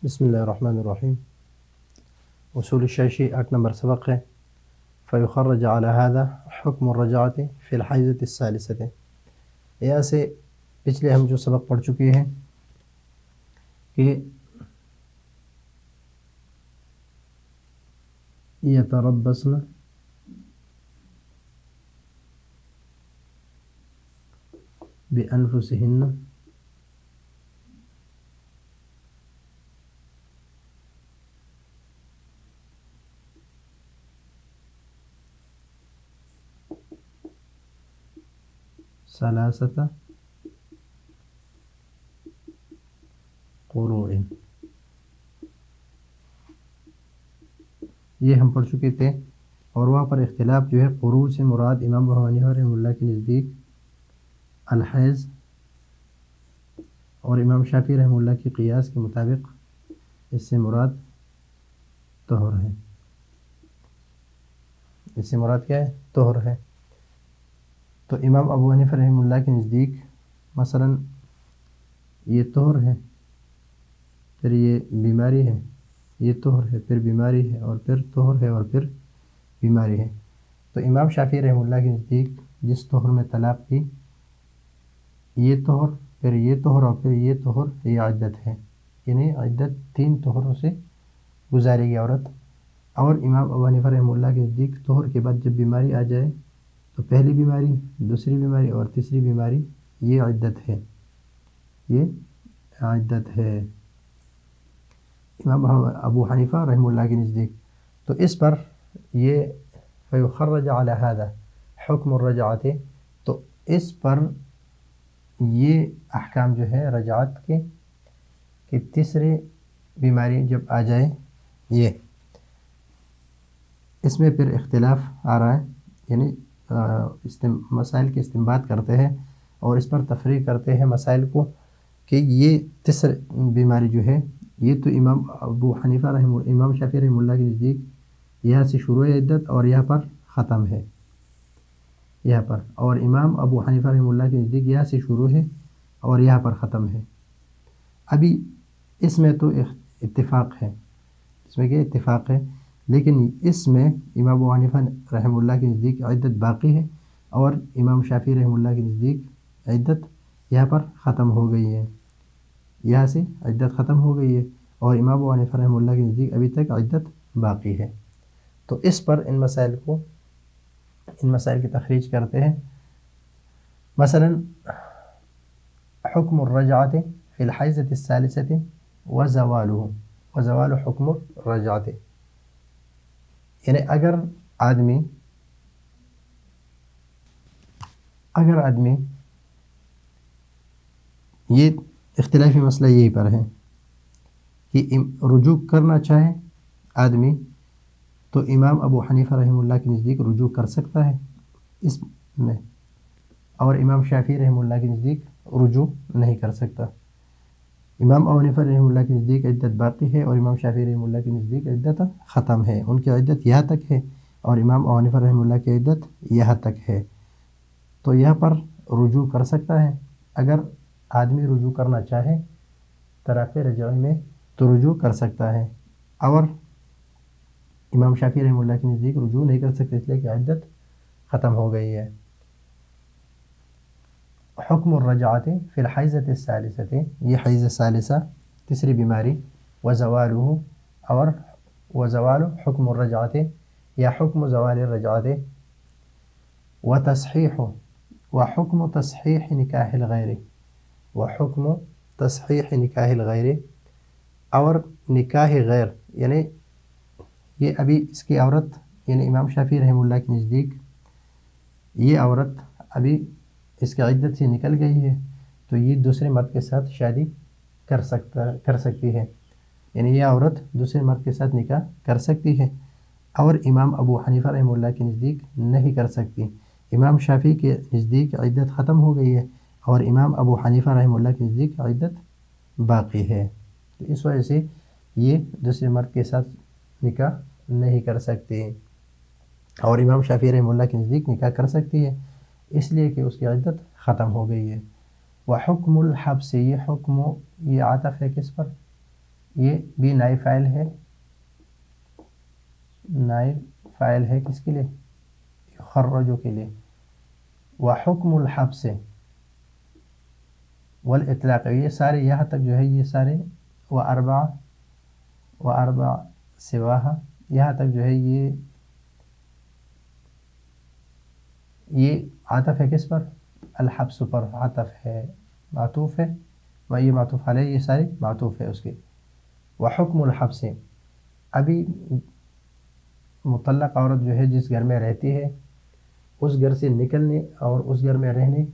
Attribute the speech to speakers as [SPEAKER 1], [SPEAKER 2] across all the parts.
[SPEAKER 1] بسم اللہ الرحمن الرحیم۔ اصول الشاشی 8 نمبر سبق ہے۔ فیخرج علی هذا حکم الرجعۃ فی الحیضۃ الثالثۃ۔ یہاں سے پچھلے ہم جو سبق پڑھ چکے ہیں کہ یتربصن بانفسہن ثلاثۃ قروء۔ یہ ہم پڑھ چکے تھے، اور وہاں پر اختلاف جو ہے قروء سے مراد امام ابو حنیفہ رحمہ اللہ کے نزدیک الحیض، اور امام شافعی رحمہ اللہ کی قیاس کے مطابق اس سے مراد طہر ہے۔ اس سے مراد کیا ہے؟ طہر ہے۔ تو امام ابو حنیفہ رحمہ اللہ کے نزدیک مثلا یہ طہر ہے، پھر یہ بیماری ہے، یہ طہر ہے پھر بیماری ہے، اور پھر طہر ہے اور پھر بیماری ہے۔ تو امام شافعی رحمہ اللہ کے نزدیک جس طہر میں طلاق کی، یہ طہر پھر یہ طہر اور پھر یہ طہر، یہ عدت ہے، یعنی عدت 3 طہروں سے گزارے گی عورت۔ اور امام ابو حنیفہ رحمہ اللہ کے نزدیک طہر کے بعد جب بیماری آ جائے تو پہلی بیماری، دوسری بیماری اور تیسری بیماری، یہ عدت ہے، یہ عدت ہے امام ابو حنیفہ رحمہ اللہ کے نزدیک۔ تو اس پر یہ فیخرج علی هذا حکم الرجعۃ، تو اس پر یہ احکام جو ہے رجعت کے کہ تیسری بیماری جب آ جائے، یہ اس میں پھر اختلاف آ رہا ہے، یعنی مسائل کے استنباط کرتے ہیں اور اس پر تفریق کرتے ہیں مسائل کو، کہ یہ تیسری بیماری جو ہے، یہ تو امام ابو حنیفہ امام شافعی رحمہ اللہ کے نزدیک یہاں سے شروع ہے عدت اور یہاں پر ختم ہے، یہاں پر، اور امام ابو حنیفہ رحمہ اللہ کے نزدیک یہاں سے شروع ہے اور یہاں پر ختم ہے۔ ابھی اس میں تو اتفاق ہے، اس میں کیا اتفاق ہے، لیکن اس میں امام ابو حنیفہ رحمہ اللہ کے نزدیک عدت باقی ہے، اور امام شافعی رحمہ اللہ کے نزدیک عدت یہاں پر ختم ہو گئی ہے، یہاں سے عدت ختم ہو گئی ہے، اور امام ابو حنیفہ رحمہ اللہ کے نزدیک ابھی تک عدت باقی ہے۔ تو اس پر ان مسائل کی تخریج کرتے ہیں۔ مثلا حکم الرجعۃ فی الحیضۃ الثالثۃ وزوال حکم الرجعۃ، یعنی اگر آدمی یہ اختلافی مسئلہ یہی پر ہے کہ رجوع کرنا چاہے آدمی تو امام ابو حنیفہ رحمہ اللہ کے نزدیک رجوع کر سکتا ہے اس میں، اور امام شافعی رحمہ اللہ کے نزدیک رجوع نہیں کر سکتا۔ امام ابو حنیفہ رحمہ اللہ کے نزدیک عدت باقی ہے، اور امام شافعی رحمہ اللہ کے نزدیک عدت ختم ہے، ان کی عدت یہاں تک ہے، اور امام ابو حنیفہ رحمہ اللہ کی عدت یہاں تک ہے۔ تو یہاں پر رجوع کر سکتا ہے، اگر آدمی رجوع کرنا چاہے طلاق رجعی میں تو رجوع کر سکتا ہے، اور امام شافعی رحمہ اللہ کے نزدیک رجوع نہیں کر سکتے، اس لیے کہ عدت ختم ہو گئی ہے۔ حکم الرجعۃ فی الحیضۃ الثالثۃ، یہ حیض ثالثہ تیسری بیماری، وزوال حکم الرجعۃ، یا حکم زوال الرجعۃ، وحکم تصحیح نکاح الغیر، وحکم تصحیح نکاح الغیر، اور نکاح غیر، یعنی یہ ابھی اس کی عورت، یعنی امام شافعی رحمہ اللہ کے نزدیک یہ عورت ابھی اس کی عدت سے نکل گئی ہے، تو یہ دوسرے مرد کے ساتھ شادی کر سکتی ہے، یعنی یہ عورت دوسرے مرد کے ساتھ نکاح کر سکتی ہے، اور امام ابو حنیفہ رحمہ اللہ کے نزدیک نہیں کر سکتی۔ امام شافعی کے نزدیک عدت ختم ہو گئی ہے، اور امام ابو حنیفہ رحمہ اللہ کے نزدیک عدت باقی ہے، تو اس وجہ سے یہ دوسرے مرد کے ساتھ نکاح نہیں کر سکتی، اور امام شافعی رحمہ اللہ کے نزدیک نکاح کر سکتی ہے، اس لیے کہ اس کی عدت ختم ہو گئی ہے۔ وحکم الحبس، یہ حکم، یہ عاطف ہے کس پر؟ یہ بھی نائب فاعل ہے، نائب فاعل ہے کس کے لیے؟ یخرجو کے لیے. وحکم الحبس والاطلاق، یہ سارے یہاں تک جو ہے یہ سارے واربع سواہا، یہاں تک جو ہے یہ عاطف ہے کس پر؟ الحبس پر عاطف ہے، معطوف ہے، و یہ معطوف علیہ، یہ سارے معطوف ہے اس کے. وحکم الحبس، ابھی مطلق عورت جو ہے جس گھر میں رہتی ہے اس گھر سے نکلنے اور اس گھر میں رہنے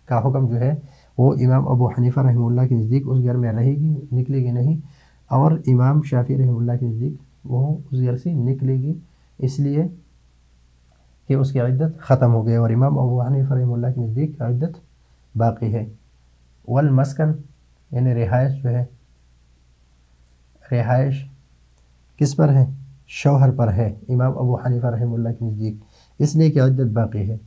[SPEAKER 1] کا حکم جو ہے وہ امام ابو حنیفہ رحمہ اللہ کے نزدیک اس گھر میں رہے گی، نکلے گی نہیں، اور امام شافعی رحمہ اللہ کے نزدیک وہ اس گھر سے نکلے گی اس لیے کہ اس کی عدت ختم ہو گئی، اور امام ابو حنیفہ رحمہ اللہ کے نزدیک عدت باقی ہے. والمسکن یعنی رہائش جو ہے، رہائش کس پر ہے؟ شوہر پر ہے امام ابو حنیفہ رحمہ اللہ کے نزدیک، اس لیے کہ عدت باقی ہے،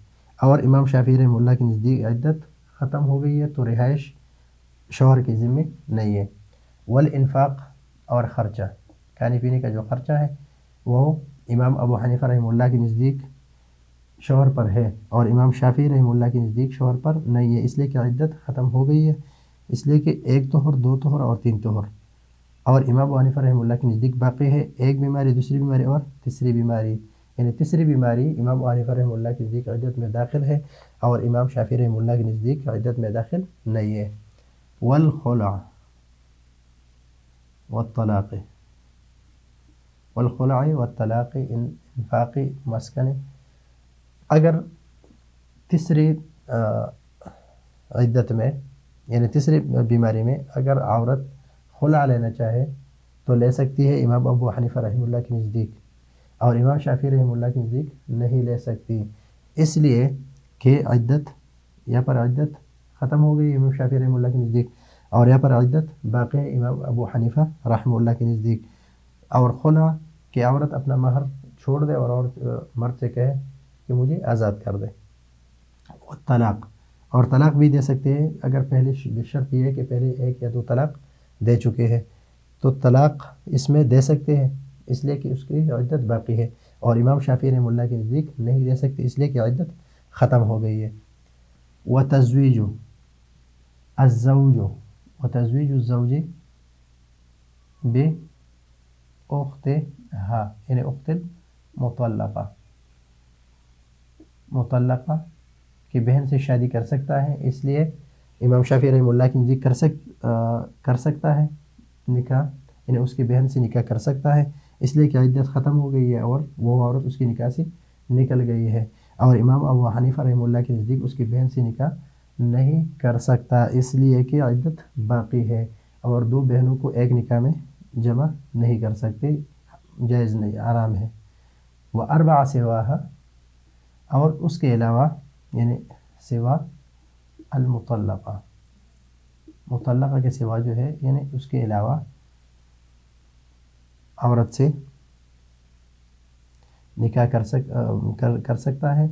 [SPEAKER 1] اور امام شافعی رحمہ اللہ کے نزدیک عدت ختم ہو گئی ہے تو رہائش شوہر کے ذمے نہیں ہے. والانفاق، اور خرچہ، کھانے پینے کا جو خرچہ ہے وہ امام ابو حنیفہ رحمہ اللہ کے نزدیک شوہر پر ہے، اور امام شافعی رحمہ اللہ کے نزدیک شوہر پر نہیں ہے، اس لیے کہ عدت ختم ہو گئی ہے، اس لیے کہ 1 طہر 2 طہر اور 3 طہر، اور امام ابو حنیفہ رحمہ اللہ کے نزدیک باقی ہے 1 بیماری، دوسری بیماری اور تیسری بیماری، یعنی تیسری بیماری امام ابو حنیفہ رحمہ اللہ کے نزدیک عدت میں داخل ہے، اور امام شافعی رحمہ اللہ کے نزدیک عدت میں داخل نہیں ہے. والخلع والطلاق، والخلع والطلاق، انفاق، مسکن، اگر تیسری عدت میں یعنی تیسری بیماری میں اگر عورت خلع لینا چاہے تو لے سکتی ہے امام ابو حنیفہ رحمہ اللہ کے نزدیک، اور امام شافعی رحمہ اللہ کے نزدیک نہیں لے سکتی، اس لیے کہ عدت یہاں پر عدت ختم ہو گئی امام شافعی رحمہ اللہ کے نزدیک، اور یہاں پر عدت باقی ہے امام ابو حنیفہ رحمہ اللہ کے نزدیک. اور خلع کہ عورت اپنا مہر چھوڑ دے اور مرد سے کہے کہ مجھے آزاد کر دے. طلاق، اور طلاق بھی دے سکتے ہیں اگر پہلے شرط یہ ہے کہ پہلے 1 یا 2 طلاق دے چکے ہیں تو طلاق اس میں دے سکتے ہیں، اس لیے کہ اس کی عدت باقی ہے، اور امام شافعی رحمہ اللہ کے نزدیک نہیں دے سکتے اس لیے کہ عدت ختم ہو گئی ہے. وتزویج الزوج، وتزویج الزوج بأختها یعنی اخت المطلقہ، مطلقہ کی بہن سے شادی کر سکتا ہے، اس لیے امام شافعی رحمہ اللہ کے نزدیک کر سکتا ہے نکاح، یعنی اس کی بہن سے نکاح کر سکتا ہے، اس لیے کہ عدت ختم ہو گئی ہے اور وہ عورت اس کی نکاح سے نکل گئی ہے، اور امام ابو حنیفہ رحمہ اللہ کے نزدیک اس کی بہن سے نکاح نہیں کر سکتا اس لیے کہ عدت باقی ہے، اور 2 بہنوں کو ایک نکاح میں جمع نہیں کر سکتے، جائز نہیں، حرام ہے. واربع سواہا، اور اس کے علاوہ یعنی سوا المطلقہ، مطلقہ کے سوا جو ہے یعنی اس کے علاوہ عورت سے نکاح کر سکتا ہے،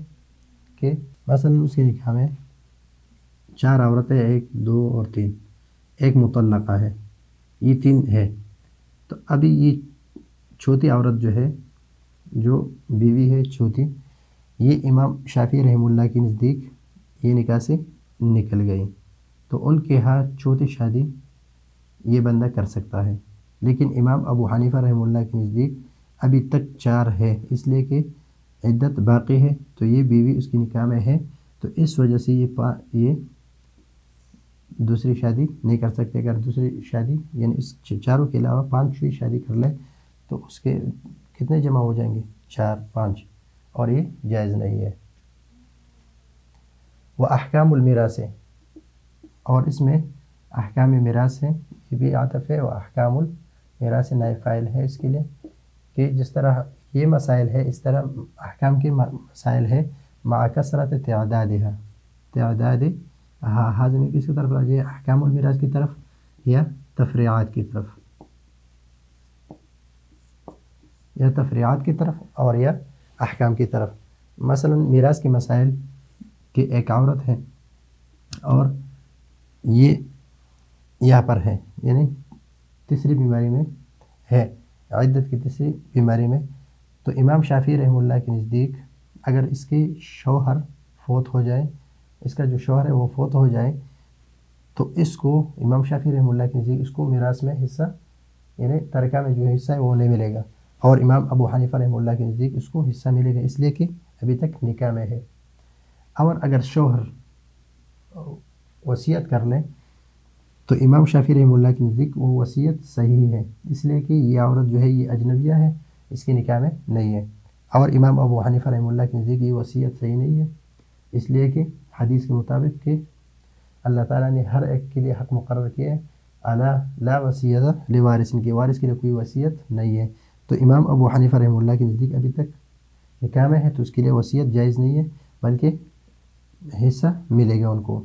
[SPEAKER 1] کہ مثلا اس کے نکاح میں 4 عورتیں، 1 2 اور 3، ایک مطلقہ ہے، یہ 3 ہے، تو ابھی یہ چوتھی عورت جو ہے جو بیوی ہے چوتھی، یہ امام شافعی رحمہ اللہ کے نزدیک یہ نکاح سے نکل گئی، تو ان کے ہاں چوتھی شادی یہ بندہ کر سکتا ہے، لیکن امام ابو حنیفہ رحمہ اللہ کے نزدیک ابھی تک 4 ہے، اس لیے کہ عدت باقی ہے، تو یہ بیوی اس کی نکاح میں ہے، تو اس وجہ سے یہ دوسری شادی نہیں کر سکتے. اگر دوسری شادی یعنی اس 4 کے علاوہ 5ویں شادی کر لے تو اس کے کتنے جمع ہو جائیں گے؟ 4 5، اور یہ جائز نہیں ہے. وہ احکام المیراث، اور اس میں احکام میراث ہے، یہ بھی عاطف ہے، وہ احکام المیراث نائب فاعل ہے اس کے لیے، کہ جس طرح یہ مسائل ہے اس طرح احکام کے مسائل ہے، مع کثرت تعدادها، تعداد حاضر کس کی طرف راجع ہے؟ احکام المیراث کی طرف یا تفریعات کی طرف، یا تفریعات کی طرف اور یا احکام کی طرف. مثلا میراث کے مسائل کہ ایک عورت ہے اور یہ یہاں پر ہے، یعنی تیسری بیماری میں ہے، عدت کی تیسری بیماری میں، تو امام شافعی رحمہ اللہ کے نزدیک اگر اس کے شوہر فوت ہو جائے، اس کا جو شوہر ہے وہ فوت ہو جائے، تو اس کو امام شافعی رحمہ اللہ کے نزدیک اس کو میراث میں حصہ، یعنی ترکہ میں جو حصہ ہے وہ نہیں ملے گا، اور امام ابو حنیفہ رحمہ اللہ کے نزدیک اس کو حصہ ملے گا، اس لیے کہ ابھی تک نکاح میں ہے۔ اور اگر شوہر وصیت کر لے تو امام شافعی رحمہ اللہ کے نزدیک وہ وصیت صحیح ہے، اس لیے کہ یہ عورت جو ہے یہ اجنبیہ ہے، اس کے نکاح میں نہیں ہے۔ اور امام ابو حنیفہ رحمہ اللہ کے نزدیک یہ وصیت صحیح نہیں ہے، اس لیے کہ حدیث کے مطابق کہ اللہ تعالیٰ نے ہر ایک کے لیے حق مقرر کیا ہے، الا لا وصیت لوارث، کے وارث کے لیے کوئی وصیت نہیں ہے۔ تو امام ابو حنیفہ رحمہ اللہ کے نزدیک ابھی تک نکاح میں ہے تو اس کے لیے وصیت جائز نہیں ہے، بلکہ حصہ ملے گا ان کو،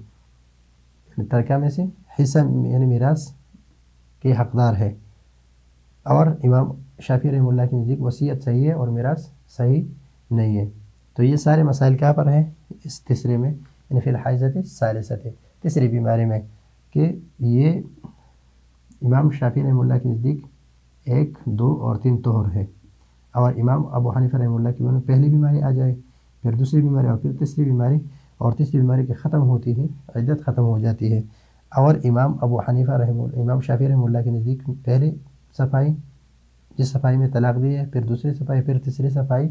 [SPEAKER 1] ترکہ میں سے حصہ، یعنی میراث کے حقدار ہے۔ اور امام شافعی رحمہ اللہ کے نزدیک وصیت صحیح ہے اور میراث صحیح نہیں ہے۔ تو یہ سارے مسائل کہاں پر ہیں؟ اس تیسرے میں، یعنی فی الحیضۃ الثالثۃ، تیسری بیماری میں، کہ یہ امام شافعی رحمہ اللہ کے نزدیک 1، 2 اور 3 طہر ہے، اور امام ابو حنیفہ رحمہ اللہ کی پہلی بیماری آ جائے، پھر دوسری بیماری اور پھر تیسری بیماری، اور تیسری بیماری کی ختم ہوتی ہے عدت ختم ہو جاتی ہے۔ اور امام ابو حنیفہ امام شافعی رحمہ اللہ کے نزدیک پہلی صفائی، جس صفائی میں طلاق دی ہے، پھر دوسری صفائی، پھر تیسری صفائی،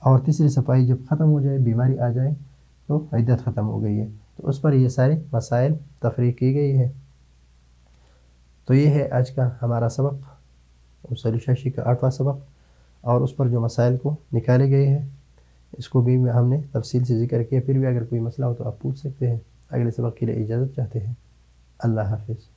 [SPEAKER 1] اور تیسری صفائی جب ختم ہو جائے، بیماری آ جائے، تو عدت ختم ہو گئی ہے، تو اس پر یہ سارے مسائل تفریق کی گئی ہے۔ تو یہ ہے آج کا ہمارا سبق، اصول شاشی کا 8واں سبق، اور اس پر جو مسائل کو نکالے گئے ہیں اس کو بھی ہم نے تفصیل سے ذکر کیا۔ پھر بھی اگر کوئی مسئلہ ہو تو آپ پوچھ سکتے ہیں۔ اگلے سبق کے لیے اجازت چاہتے ہیں۔ اللہ حافظ۔